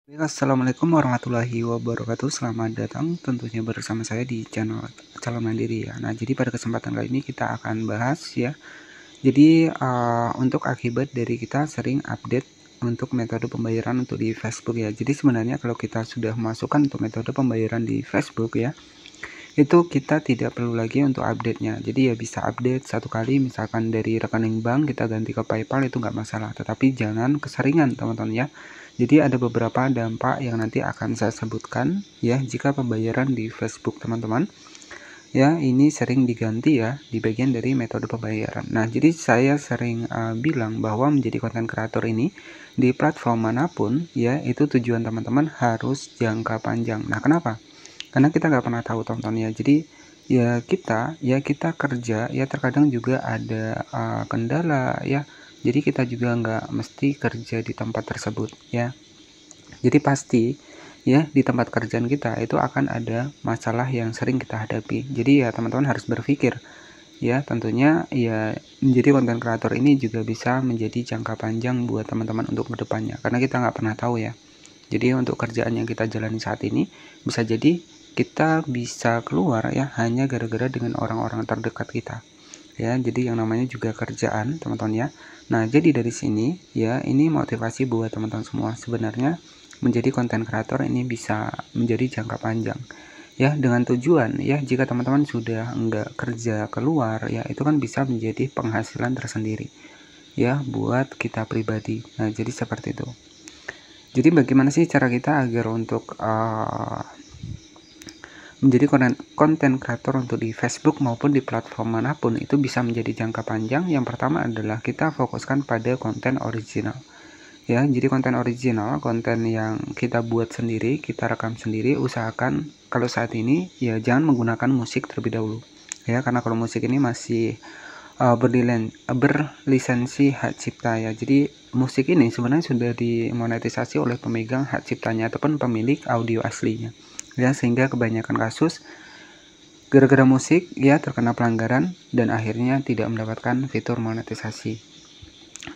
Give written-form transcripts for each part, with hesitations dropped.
Assalamualaikum warahmatullahi wabarakatuh. Selamat datang tentunya bersama saya di channel Calon Mandiri ya. Nah, jadi pada kesempatan kali ini kita akan bahas ya. Jadi untuk akibat dari kita sering update untuk metode pembayaran untuk di Facebook ya. Jadi sebenarnya kalau kita sudah masukkan untuk metode pembayaran di Facebook ya, itu kita tidak perlu lagi untuk update-nya. Jadi ya bisa update satu kali, misalkan dari rekening bank kita ganti ke PayPal itu nggak masalah, tetapi jangan keseringan teman-teman ya. Jadi ada beberapa dampak yang nanti akan saya sebutkan ya jika pembayaran di Facebook teman-teman ya, ini sering diganti ya di bagian dari metode pembayaran. Nah, jadi saya sering bilang bahwa menjadi konten kreator ini di platform manapun ya, itu tujuan teman-teman harus jangka panjang. Nah, kenapa? Karena kita nggak pernah tahu tontonnya. Jadi ya kita kerja ya, terkadang juga ada kendala ya. Jadi kita juga nggak mesti kerja di tempat tersebut ya. Jadi pasti ya di tempat kerjaan kita itu akan ada masalah yang sering kita hadapi. Jadi ya teman-teman harus berpikir ya, tentunya ya menjadi konten kreator ini juga bisa menjadi jangka panjang buat teman-teman untuk kedepannya, karena kita nggak pernah tahu ya. Jadi untuk kerjaan yang kita jalani saat ini bisa jadi kita bisa keluar ya hanya gara-gara dengan orang-orang terdekat kita ya. Jadi yang namanya juga kerjaan teman-teman ya. Nah, jadi dari sini ya, ini motivasi buat teman-teman semua. Sebenarnya menjadi konten kreator ini bisa menjadi jangka panjang ya, dengan tujuan ya jika teman-teman sudah enggak kerja keluar ya, itu kan bisa menjadi penghasilan tersendiri ya buat kita pribadi. Nah, jadi seperti itu. Jadi bagaimana sih cara kita agar untuk menjadi konten kreator untuk di Facebook maupun di platform manapun itu bisa menjadi jangka panjang? Yang pertama adalah kita fokuskan pada konten original ya. Jadi konten original, konten yang kita buat sendiri, kita rekam sendiri. Usahakan kalau saat ini ya jangan menggunakan musik terlebih dahulu ya, karena kalau musik ini masih berlisensi hak cipta ya. Jadi musik ini sebenarnya sudah dimonetisasi oleh pemegang hak ciptanya ataupun pemilik audio aslinya ya, sehingga kebanyakan kasus gara-gara musik ya terkena pelanggaran dan akhirnya tidak mendapatkan fitur monetisasi.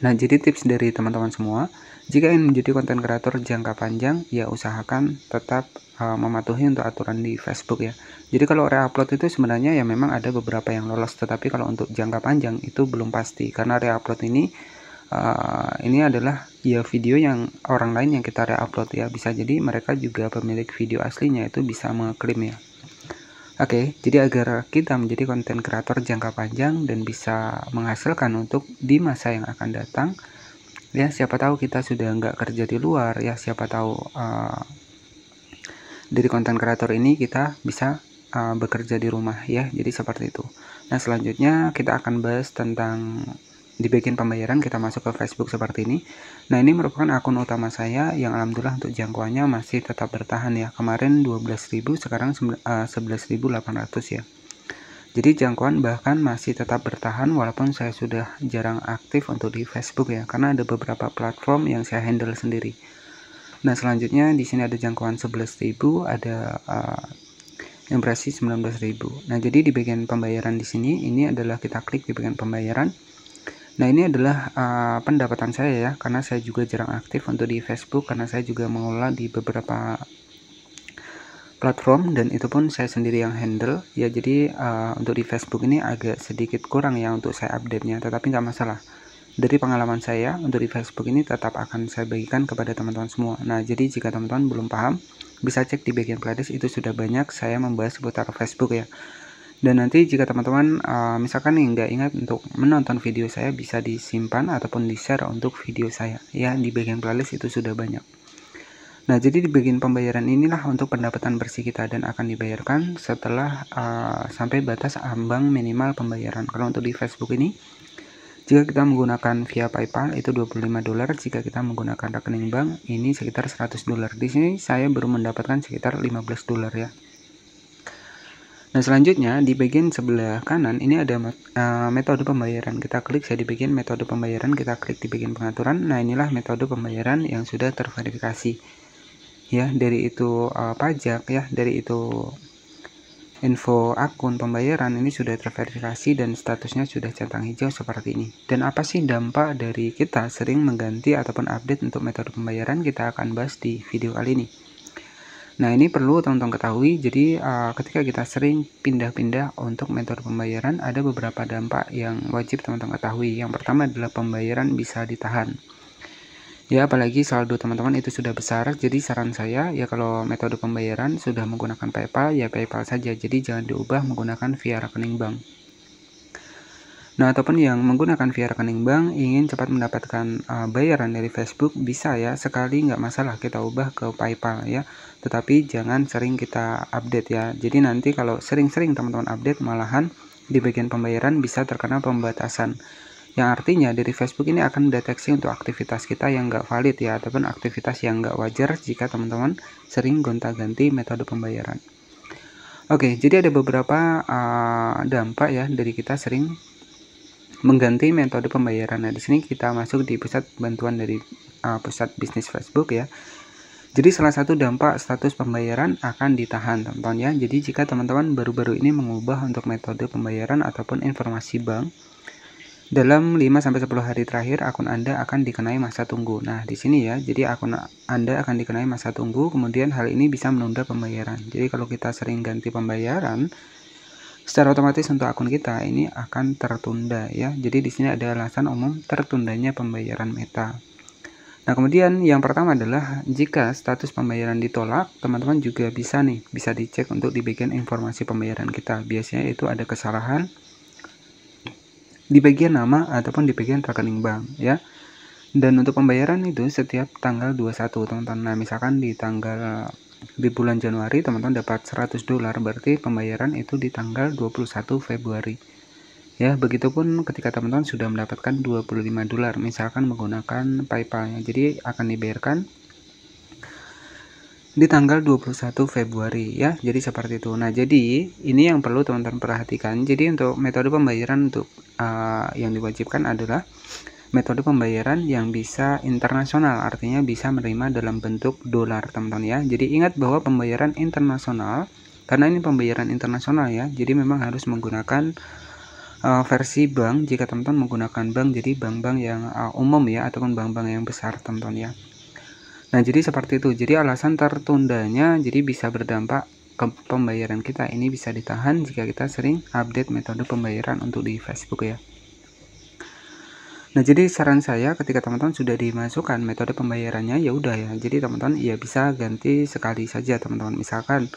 Nah, jadi tips dari teman-teman semua, jika ingin menjadi konten kreator jangka panjang ya usahakan tetap mematuhi untuk aturan di Facebook ya. Jadi kalau reupload itu sebenarnya ya memang ada beberapa yang lolos, tetapi kalau untuk jangka panjang itu belum pasti, karena reupload ini adalah ya video yang orang lain yang kita reupload ya, bisa jadi mereka juga pemilik video aslinya itu bisa mengklaim ya. Oke, jadi agar kita menjadi konten kreator jangka panjang dan bisa menghasilkan untuk di masa yang akan datang ya, siapa tahu kita sudah nggak kerja di luar ya, siapa tahu dari konten kreator ini kita bisa bekerja di rumah ya. Jadi seperti itu. Nah, selanjutnya kita akan bahas tentang di bagian pembayaran. Kita masuk ke Facebook seperti ini. Nah, ini merupakan akun utama saya yang alhamdulillah untuk jangkauannya masih tetap bertahan ya. Kemarin 12.000, sekarang 11.800 ya. Jadi jangkauan bahkan masih tetap bertahan walaupun saya sudah jarang aktif untuk di Facebook ya, karena ada beberapa platform yang saya handle sendiri. Nah, selanjutnya di sini ada jangkauan 11.000, ada impresi 19.000. Nah, jadi di bagian pembayaran di sini, ini adalah kita klik di bagian pembayaran. Nah, ini adalah pendapatan saya ya, karena saya juga jarang aktif untuk di Facebook, karena saya juga mengelola di beberapa platform dan itu pun saya sendiri yang handle ya. Jadi untuk di Facebook ini agak sedikit kurang ya untuk saya update-nya, tetapi nggak masalah. Dari pengalaman saya untuk di Facebook ini tetap akan saya bagikan kepada teman-teman semua. Nah, jadi jika teman-teman belum paham, bisa cek di bagian playlist, itu sudah banyak saya membahas seputar Facebook ya. Dan nanti jika teman-teman misalkan nih nggak ingat untuk menonton video saya, bisa disimpan ataupun di share untuk video saya ya, di bagian playlist itu sudah banyak. Nah, jadi di bagian pembayaran inilah untuk pendapatan bersih kita dan akan dibayarkan setelah sampai batas ambang minimal pembayaran. Kalau untuk di Facebook ini, jika kita menggunakan via PayPal itu $25, jika kita menggunakan rekening bank ini sekitar $100. Di sini saya baru mendapatkan sekitar $15 ya. Nah, selanjutnya di bagian sebelah kanan ini ada metode pembayaran. Kita klik saya di bagian metode pembayaran, kita klik di bagian pengaturan. Nah, inilah metode pembayaran yang sudah terverifikasi ya, dari itu pajak ya, dari itu info akun pembayaran ini sudah terverifikasi dan statusnya sudah centang hijau seperti ini. Dan apa sih dampak dari kita sering mengganti ataupun update untuk metode pembayaran, kita akan bahas di video kali ini. Nah, ini perlu teman-teman ketahui, jadi ketika kita sering pindah-pindah untuk metode pembayaran, ada beberapa dampak yang wajib teman-teman ketahui. Yang pertama adalah pembayaran bisa ditahan. Ya, apalagi saldo teman-teman itu sudah besar, jadi saran saya ya kalau metode pembayaran sudah menggunakan PayPal, ya PayPal saja, jadi jangan diubah menggunakan via rekening bank. Nah, ataupun yang menggunakan via rekening bank ingin cepat mendapatkan bayaran dari Facebook, bisa ya, sekali nggak masalah kita ubah ke PayPal ya, tetapi jangan sering kita update ya. Jadi nanti kalau sering-sering teman-teman update, malahan di bagian pembayaran bisa terkena pembatasan. Yang artinya dari Facebook ini akan mendeteksi untuk aktivitas kita yang nggak valid ya, ataupun aktivitas yang nggak wajar jika teman-teman sering gonta-ganti metode pembayaran. Oke, jadi ada beberapa dampak ya dari kita sering mengganti metode pembayaran. Nah, di sini kita masuk di pusat bantuan dari pusat bisnis Facebook ya. Jadi salah satu dampak status pembayaran akan ditahan teman-teman ya. Jadi jika teman-teman baru-baru ini mengubah untuk metode pembayaran ataupun informasi bank, dalam 5-10 hari terakhir akun Anda akan dikenai masa tunggu. Nah, di sini ya, jadi akun Anda akan dikenai masa tunggu, kemudian hal ini bisa menunda pembayaran. Jadi kalau kita sering ganti pembayaran, secara otomatis untuk akun kita ini akan tertunda ya. Jadi di sini ada alasan umum tertundanya pembayaran Meta. Nah, kemudian yang pertama adalah jika status pembayaran ditolak, teman-teman juga bisa dicek untuk di bagian informasi pembayaran kita. Biasanya itu ada kesalahan di bagian nama ataupun di bagian rekening bank ya. Dan untuk pembayaran itu setiap tanggal 21 teman-teman. Nah, misalkan di bulan Januari teman-teman dapat $100, berarti pembayaran itu di tanggal 21 Februari. Ya, begitupun ketika teman-teman sudah mendapatkan $25 misalkan menggunakan PayPal-nya. Jadi akan dibayarkan di tanggal 21 Februari ya. Jadi seperti itu. Nah, jadi ini yang perlu teman-teman perhatikan. Jadi untuk metode pembayaran untuk yang diwajibkan adalah metode pembayaran yang bisa internasional, artinya bisa menerima dalam bentuk dolar teman-teman ya. Jadi ingat bahwa pembayaran internasional, karena ini pembayaran internasional ya, jadi memang harus menggunakan versi bank jika teman-teman menggunakan bank, jadi bank-bank yang umum ya, ataupun bank-bank yang besar teman-teman ya. Nah, jadi seperti itu. Jadi alasan tertundanya jadi bisa berdampak ke pembayaran kita ini bisa ditahan jika kita sering update metode pembayaran untuk di Facebook ya. Nah, jadi saran saya ketika teman-teman sudah dimasukkan metode pembayarannya, ya udah ya. Jadi teman-teman ya bisa ganti sekali saja teman-teman. Misalkan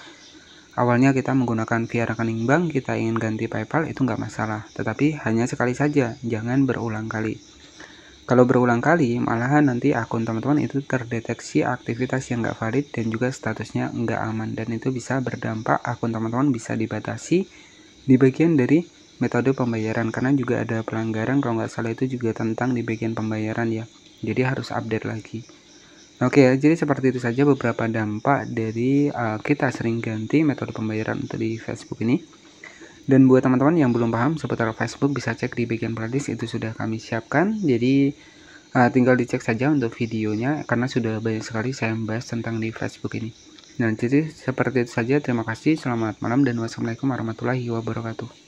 awalnya kita menggunakan via rekening bank, kita ingin ganti PayPal, itu nggak masalah. Tetapi hanya sekali saja, jangan berulang kali. Kalau berulang kali, malahan nanti akun teman-teman itu terdeteksi aktivitas yang nggak valid dan juga statusnya nggak aman. Dan itu bisa berdampak akun teman-teman bisa dibatasi di bagian dari metode pembayaran. Karena juga ada pelanggaran, kalau nggak salah itu juga tentang di bagian pembayaran ya. Jadi harus update lagi. Oke, jadi seperti itu saja beberapa dampak dari kita sering ganti metode pembayaran untuk di Facebook ini. Dan buat teman-teman yang belum paham seputar Facebook, bisa cek di bagian playlist, itu sudah kami siapkan. Jadi tinggal dicek saja untuk videonya, karena sudah banyak sekali saya membahas tentang di Facebook ini. Nah, jadi seperti itu saja. Terima kasih, selamat malam, dan wassalamualaikum warahmatullahi wabarakatuh.